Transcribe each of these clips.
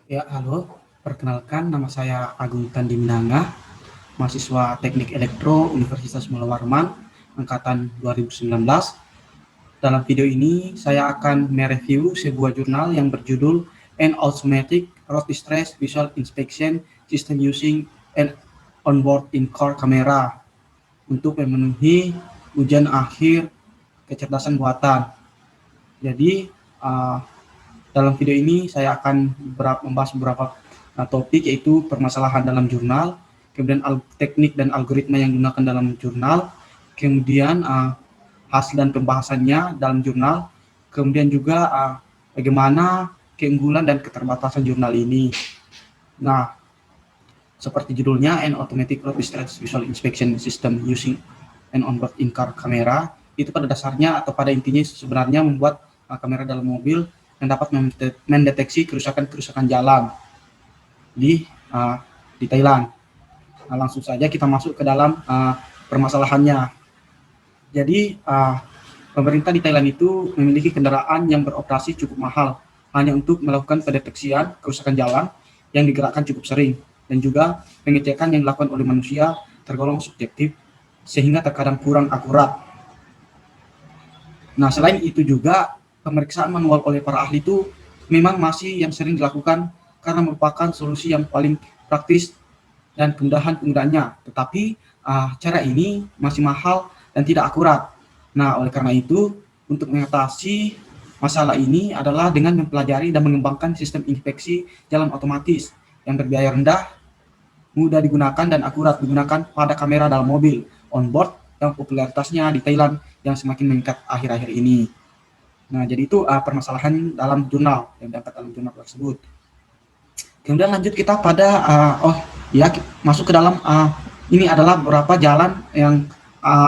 Ya, halo. Perkenalkan, nama saya Agung Tandi Minanga, mahasiswa Teknik Elektro Universitas Mula Warman, angkatan 2019. Dalam video ini, saya akan mereview sebuah jurnal yang berjudul An Automatic Road Distress Visual Inspection System Using an Onboard In-Car Camera untuk memenuhi ujian akhir kecerdasan buatan. Jadi, uh, dalam video ini saya akan membahas beberapa topik, yaitu permasalahan dalam jurnal, kemudian teknik dan algoritma yang digunakan dalam jurnal, kemudian hasil dan pembahasannya dalam jurnal, kemudian juga bagaimana keunggulan dan keterbatasan jurnal ini. Nah, seperti judulnya, An Automatic Road Distress Visual Inspection System Using an Onboard In-Car Camera, itu pada dasarnya atau pada intinya sebenarnya membuat kamera dalam mobil yang dapat mendeteksi kerusakan-kerusakan jalan di Thailand. Nah, langsung saja kita masuk ke dalam permasalahannya. Jadi pemerintah di Thailand itu memiliki kendaraan yang beroperasi cukup mahal hanya untuk melakukan pendeteksian kerusakan jalan yang digerakkan cukup sering, dan juga pengecekan yang dilakukan oleh manusia tergolong subjektif sehingga terkadang kurang akurat. Nah, selain itu juga pemeriksaan manual oleh para ahli itu memang masih yang sering dilakukan karena merupakan solusi yang paling praktis dan kemudahan penggunaannya. Tetapi cara ini masih mahal dan tidak akurat. Nah, oleh karena itu, untuk mengatasi masalah ini adalah dengan mempelajari dan mengembangkan sistem inspeksi jalan otomatis yang berbiaya rendah, mudah digunakan, dan akurat digunakan pada kamera dalam mobil onboard yang popularitasnya di Thailand yang semakin meningkat akhir-akhir ini. Nah, jadi itu permasalahan dalam jurnal yang diangkat dalam jurnal tersebut. Kemudian lanjut kita pada masuk ke dalam ini adalah beberapa jalan yang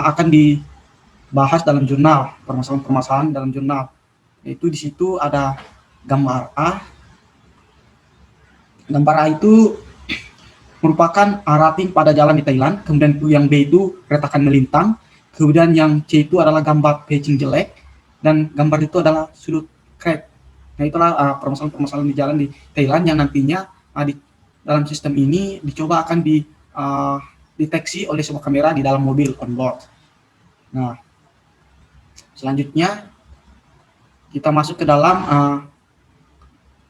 akan dibahas dalam jurnal, permasalahan-permasalahan dalam jurnal. Yaitu di situ ada gambar A. Gambar A itu merupakan rating pada jalan di Thailand, kemudian yang B itu retakan melintang, kemudian yang C itu adalah gambar patching jelek, dan gambar itu adalah sudut crack. Nah, itulah permasalahan-permasalahan di jalan di Thailand yang nantinya di dalam sistem ini dicoba akan dideteksi oleh sebuah kamera di dalam mobil onboard. Nah, selanjutnya kita masuk ke dalam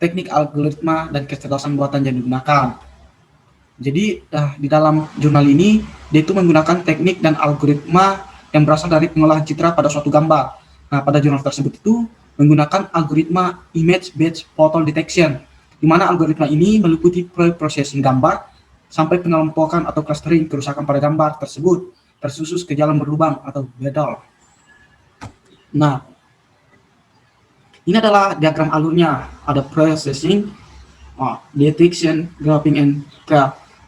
teknik algoritma dan kecerdasan buatan yang digunakan. Jadi di dalam jurnal ini dia itu menggunakan teknik dan algoritma yang berasal dari pengolahan citra pada suatu gambar. Nah, pada jurnal tersebut itu menggunakan algoritma image-based photo detection, di mana algoritma ini meliputi processing gambar sampai pengelompokan atau clustering kerusakan pada gambar tersebut tersusun ke jalan berlubang atau bedol. Nah, ini adalah diagram alurnya. Ada processing, detection, grouping, and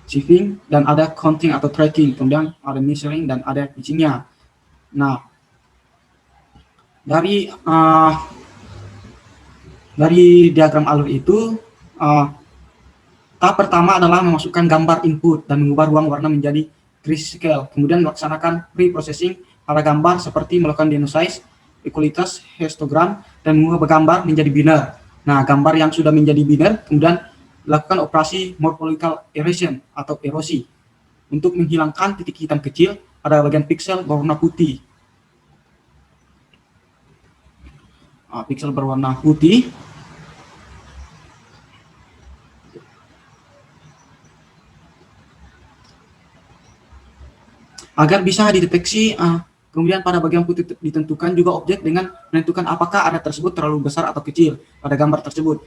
shifting, dan ada counting atau tracking, kemudian ada measuring dan ada pitching-nya. Nah, dari diagram alur itu tahap pertama adalah memasukkan gambar input dan mengubah ruang warna menjadi grayscale, kemudian melaksanakan pre-processing pada gambar seperti melakukan denoise, equalitas, histogram, dan mengubah gambar menjadi biner. Nah, gambar yang sudah menjadi biner kemudian lakukan operasi morphological erosion atau erosi untuk menghilangkan titik hitam kecil pada bagian piksel berwarna putih. Piksel berwarna putih agar bisa dideteksi. Kemudian pada bagian putih ditentukan juga objek dengan menentukan apakah area tersebut terlalu besar atau kecil pada gambar tersebut.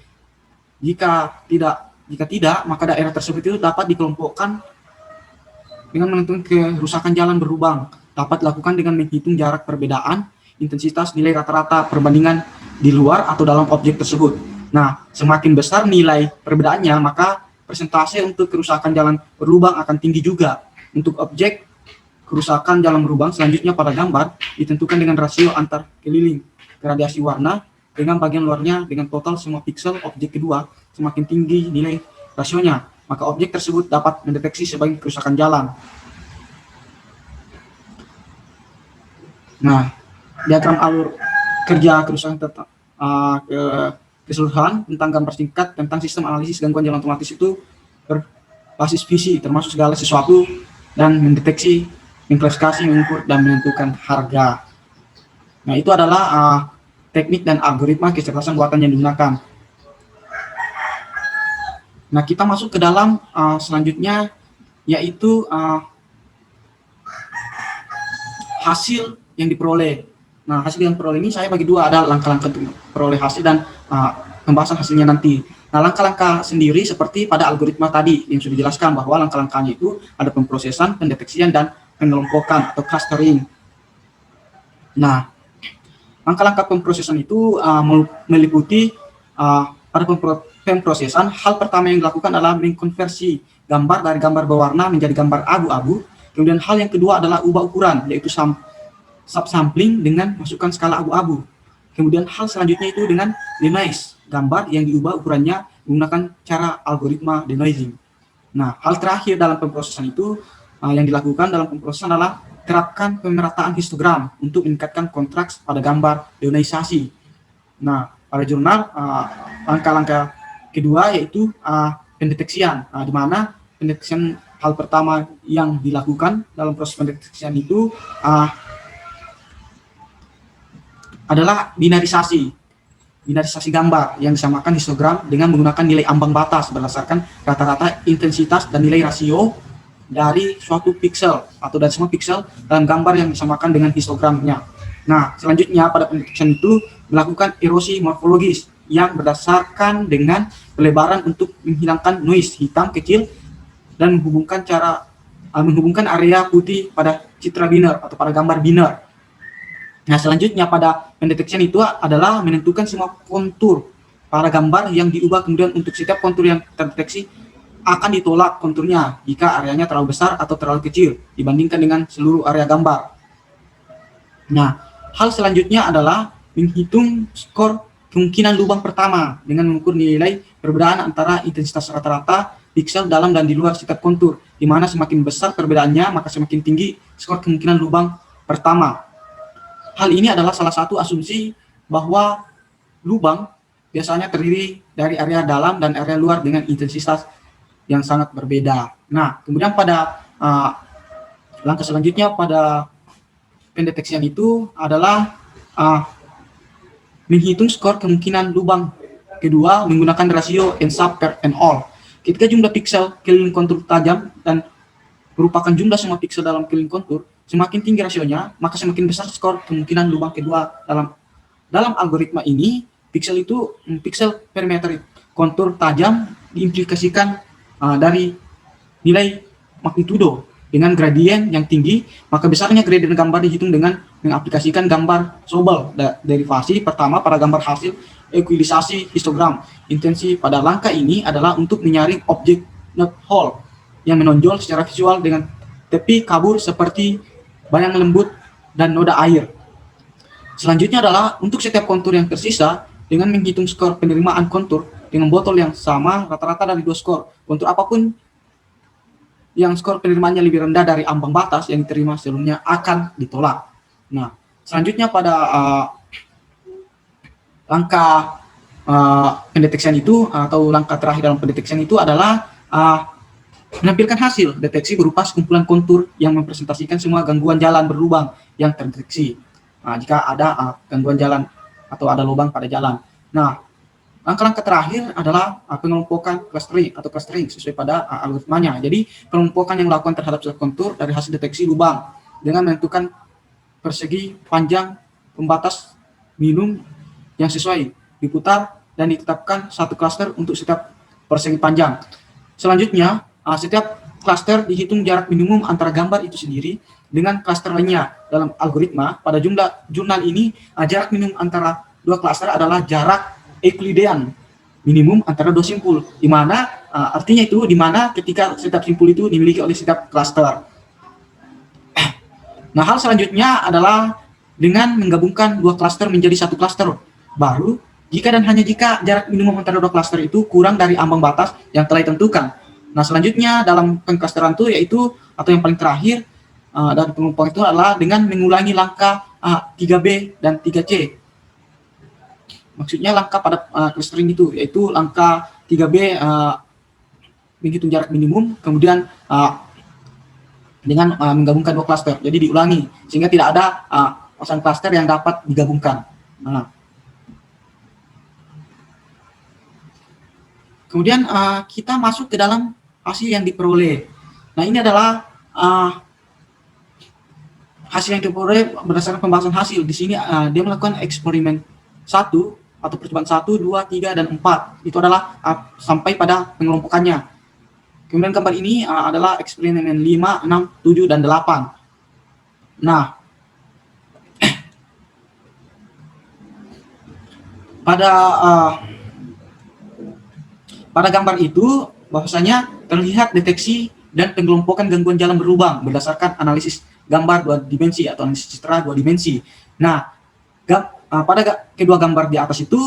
Jika tidak, maka daerah tersebut itu dapat dikelompokkan dengan menentukan kerusakan jalan berlubang. Dapat dilakukan dengan menghitung jarak perbedaan, intensitas, nilai rata-rata perbandingan di luar atau dalam objek tersebut. Nah, semakin besar nilai perbedaannya, maka persentase untuk kerusakan jalan berlubang akan tinggi juga. Untuk objek kerusakan jalan berlubang selanjutnya pada gambar ditentukan dengan rasio antar keliling gradasi warna dengan bagian luarnya dengan total semua piksel objek kedua. Semakin tinggi nilai rasionya, maka objek tersebut dapat mendeteksi sebagai kerusakan jalan. Nah, diagram alur kerja kerusakan keseluruhan tentang gambar singkat tentang sistem analisis gangguan jalan otomatis itu berbasis visi, termasuk segala sesuatu, dan mendeteksi, mengklasifikasi, mengukur, dan menentukan harga. Nah, itu adalah teknik dan algoritma kecerdasan buatan yang digunakan. Nah, kita masuk ke dalam selanjutnya, yaitu hasil yang diperoleh. Nah, hasil yang diperoleh ini saya bagi dua, ada langkah-langkah untuk peroleh hasil dan pembahasan hasilnya nanti. Nah, langkah-langkah sendiri seperti pada algoritma tadi yang sudah dijelaskan, bahwa langkah-langkahnya itu ada pemrosesan, pendeteksian, dan pengelompokan atau clustering. Nah, langkah-langkah pemrosesan itu meliputi pada pemrosesan, hal pertama yang dilakukan adalah mengkonversi gambar dari gambar berwarna menjadi gambar abu-abu. Kemudian hal yang kedua adalah ubah ukuran, yaitu subsampling dengan masukkan skala abu-abu. Kemudian hal selanjutnya itu dengan denoise, gambar yang diubah ukurannya menggunakan cara algoritma denoising. Nah, hal terakhir dalam pemrosesan itu yang dilakukan dalam pemrosesan adalah terapkan pemerataan histogram untuk meningkatkan kontras pada gambar deonisasi. Nah, pada jurnal langkah-langkah kedua yaitu pendeteksian, di mana pendeteksian hal pertama yang dilakukan dalam proses pendeteksian itu adalah binarisasi gambar yang disamakan histogram dengan menggunakan nilai ambang batas berdasarkan rata-rata intensitas dan nilai rasio dari suatu pixel atau dari semua pixel dalam gambar yang disamakan dengan histogramnya. Nah, selanjutnya pada pendeteksian itu melakukan erosi morfologis yang berdasarkan dengan pelebaran untuk menghilangkan noise hitam kecil dan menghubungkan area putih pada citra biner atau pada gambar biner. Nah, selanjutnya pada pendeteksian itu adalah menentukan semua kontur pada gambar yang diubah, kemudian untuk setiap kontur yang terdeteksi akan ditolak konturnya jika areanya terlalu besar atau terlalu kecil dibandingkan dengan seluruh area gambar. Nah, hal selanjutnya adalah menghitung skor kemungkinan lubang pertama dengan mengukur nilai perbedaan antara intensitas rata-rata pixel dalam dan di luar setiap kontur, di mana semakin besar perbedaannya maka semakin tinggi skor kemungkinan lubang pertama. Hal ini adalah salah satu asumsi bahwa lubang biasanya terdiri dari area dalam dan area luar dengan intensitas yang sangat berbeda. Nah, kemudian pada langkah selanjutnya pada pendeteksian itu adalah menghitung skor kemungkinan lubang kedua menggunakan rasio n sub per n all. Ketika jumlah piksel keliling kontur tajam dan merupakan jumlah semua piksel dalam keliling kontur, semakin tinggi rasionya, maka semakin besar skor kemungkinan lubang kedua. Dalam algoritma ini, piksel per meter kontur tajam diimplikasikan dari nilai magnitudo dengan gradien yang tinggi, maka besarnya gradien gambar dihitung dengan mengaplikasikan gambar Sobel derivasi pertama pada gambar hasil ekuilisasi histogram. Intensi pada langkah ini adalah untuk menyaring objek not whole yang menonjol secara visual dengan tepi kabur seperti bayang lembut dan noda air. Selanjutnya adalah untuk setiap kontur yang tersisa dengan menghitung skor penerimaan kontur dengan botol yang sama rata-rata dari 2 skor. Kontur apapun yang skor penerimaannya lebih rendah dari ambang batas yang diterima sebelumnya akan ditolak. Nah, selanjutnya pada langkah pendeteksian itu atau langkah terakhir dalam pendeteksian itu adalah menampilkan hasil deteksi berupa sekumpulan kontur yang mempresentasikan semua gangguan jalan berlubang yang terdeteksi. Nah, jika ada gangguan jalan atau ada lubang pada jalan. Nah, langkah-langkah terakhir adalah pengelompokan clustering sesuai pada algoritmanya. Jadi, pengelompokan yang dilakukan terhadap suatu kontur dari hasil deteksi lubang dengan menentukan persegi panjang pembatas minimum yang sesuai, diputar dan ditetapkan satu klaster untuk setiap persegi panjang. Selanjutnya, setiap klaster dihitung jarak minimum antara gambar itu sendiri dengan klaster lainnya. Dalam algoritma, pada jurnal ini, jarak minimum antara dua klaster adalah jarak Euclidean minimum antara dua simpul, di mana artinya itu di mana ketika setiap simpul itu dimiliki oleh setiap klaster. Nah, hal selanjutnya adalah dengan menggabungkan dua klaster menjadi satu klaster baru jika dan hanya jika jarak minimum antara dua klaster itu kurang dari ambang batas yang telah ditentukan. Nah, selanjutnya dalam pengklasteran itu yaitu atau yang paling terakhir dari pengelompokan itu adalah dengan mengulangi langkah 3B dan 3C. maksudnya langkah pada clustering itu, yaitu langkah 3B, menghitung jarak minimum, kemudian dengan menggabungkan 2 cluster. Jadi diulangi sehingga tidak ada pasang cluster yang dapat digabungkan. Kemudian kita masuk ke dalam hasil yang diperoleh. Nah, ini adalah hasil yang diperoleh berdasarkan pembahasan hasil. Di sini dia melakukan eksperimen 1 atau percobaan 1, 2, 3, dan 4. Itu adalah sampai pada pengelompokannya. Kemudian gambar ini adalah eksperimen 5, 6, 7, dan 8. Nah, pada gambar itu bahwasanya terlihat deteksi dan pengelompokan gangguan jalan berlubang berdasarkan analisis gambar 2 dimensi atau analisis citra 2 dimensi. Nah, pada kedua gambar di atas itu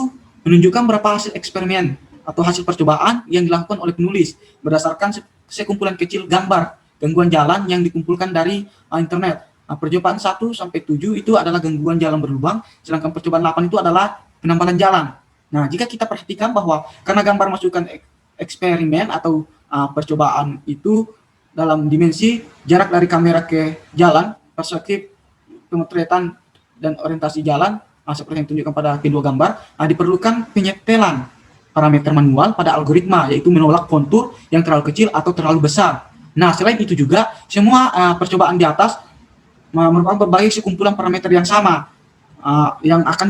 menunjukkan beberapa hasil eksperimen atau hasil percobaan yang dilakukan oleh penulis berdasarkan sekumpulan kecil gambar gangguan jalan yang dikumpulkan dari internet. Percobaan 1 sampai 7 itu adalah gangguan jalan berlubang, sedangkan percobaan 8 itu adalah penambalan jalan. Nah, jika kita perhatikan bahwa karena gambar masukkan eksperimen atau percobaan itu dalam dimensi jarak dari kamera ke jalan, perspektif, pemotretan, dan orientasi jalan, seperti yang ditunjukkan pada kedua gambar, diperlukan penyetelan parameter manual pada algoritma, yaitu menolak kontur yang terlalu kecil atau terlalu besar. Nah, selain itu juga, semua percobaan di atas merupakan berbagai sekumpulan parameter yang sama, yang akan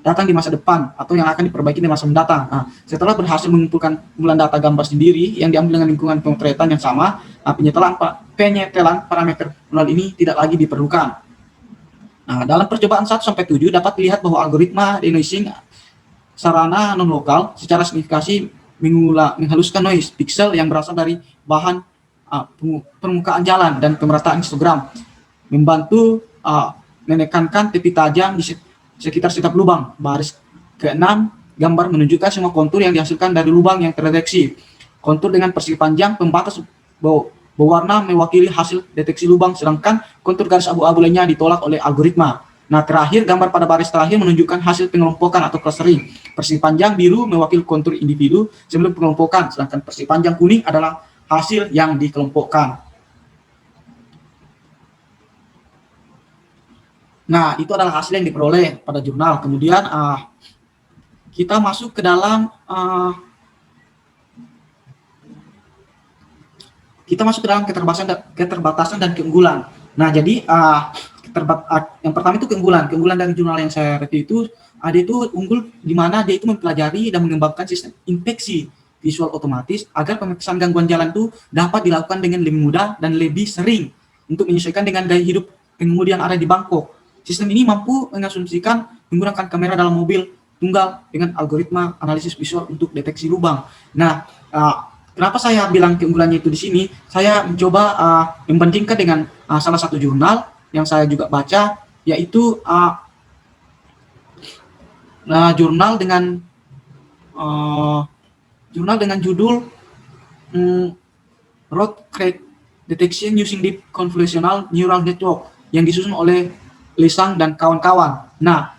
datang di masa depan, atau yang akan diperbaiki di masa mendatang. Setelah berhasil mengumpulkan kumpulan data gambar sendiri yang diambil dengan lingkungan pemotretan yang sama, penyetelan parameter manual ini tidak lagi diperlukan. Nah, dalam percobaan 1 sampai 7 dapat dilihat bahwa algoritma denoising sarana non-lokal secara signifikasi menghaluskan noise pixel yang berasal dari bahan permukaan jalan dan pemerataan histogram, membantu menekankan tepi tajam di sekitar setiap lubang. Baris ke-6 gambar menunjukkan semua kontur yang dihasilkan dari lubang yang terdeteksi. Kontur dengan persegi panjang pembatas berwarna mewakili hasil deteksi lubang, sedangkan kontur garis abu-abu lainnya ditolak oleh algoritma. Nah, terakhir gambar pada baris terakhir menunjukkan hasil pengelompokan atau clustering. Persegi panjang biru mewakili kontur individu sebelum pengelompokan, sedangkan persegi panjang kuning adalah hasil yang dikelompokkan. Nah, itu adalah hasil yang diperoleh pada jurnal. Kemudian kita masuk ke dalam keterbatasan dan keunggulan. Nah, jadi yang pertama itu keunggulan dari jurnal yang saya review itu, ada itu unggul di mana dia itu mempelajari dan mengembangkan sistem inspeksi visual otomatis agar pemeriksaan gangguan jalan itu dapat dilakukan dengan lebih mudah dan lebih sering untuk menyesuaikan dengan gaya hidup pengemudi yang ada di Bangkok. Sistem ini mampu mengasumsikan menggunakan kamera dalam mobil tunggal dengan algoritma analisis visual untuk deteksi lubang. Nah, kenapa saya bilang keunggulannya itu di sini? Saya mencoba membandingkan dengan salah satu jurnal yang saya juga baca, yaitu jurnal dengan judul Road Crash Detection Using Deep Convolutional Neural Network yang disusun oleh Lisang dan kawan-kawan. Nah,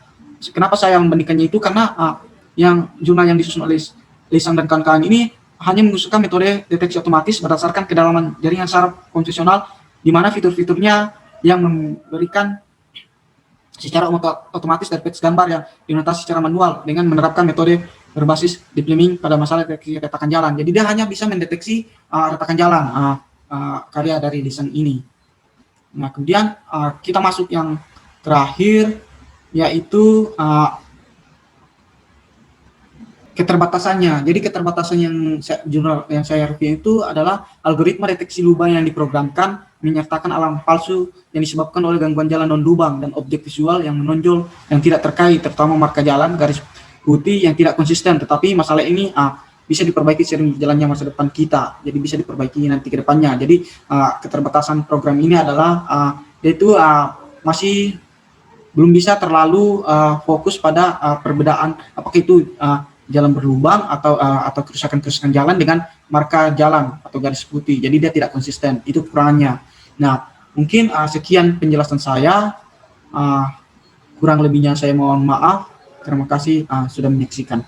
kenapa saya membandingkannya itu? Karena yang jurnal yang disusun oleh Lisang dan kawan-kawan ini hanya mengusulkan metode deteksi otomatis berdasarkan kedalaman jaringan saraf konvensional, di mana fitur-fiturnya yang memberikan secara otomatis dari patch gambar yang dinotasi secara manual dengan menerapkan metode berbasis deep learning pada masalah deteksi retakan jalan. Jadi dia hanya bisa mendeteksi retakan jalan, karya dari desain ini. Nah, kemudian kita masuk yang terakhir, yaitu keterbatasannya. Jadi keterbatasan jurnal yang saya review itu adalah algoritma deteksi lubang yang diprogramkan menyertakan alarm palsu yang disebabkan oleh gangguan jalan non-lubang dan objek visual yang menonjol yang tidak terkait, terutama marka jalan, garis putih yang tidak konsisten. Tetapi masalah ini bisa diperbaiki seiring berjalannya masa depan kita. Jadi bisa diperbaiki nanti ke depannya. Jadi keterbatasan program ini adalah yaitu masih belum bisa terlalu fokus pada perbedaan apakah itu jalan berlubang atau kerusakan jalan dengan marka jalan atau garis putih. Jadi dia tidak konsisten. Itu kekurangannya. Nah, mungkin sekian penjelasan saya. Kurang lebihnya saya mohon maaf. Terima kasih sudah menyaksikan.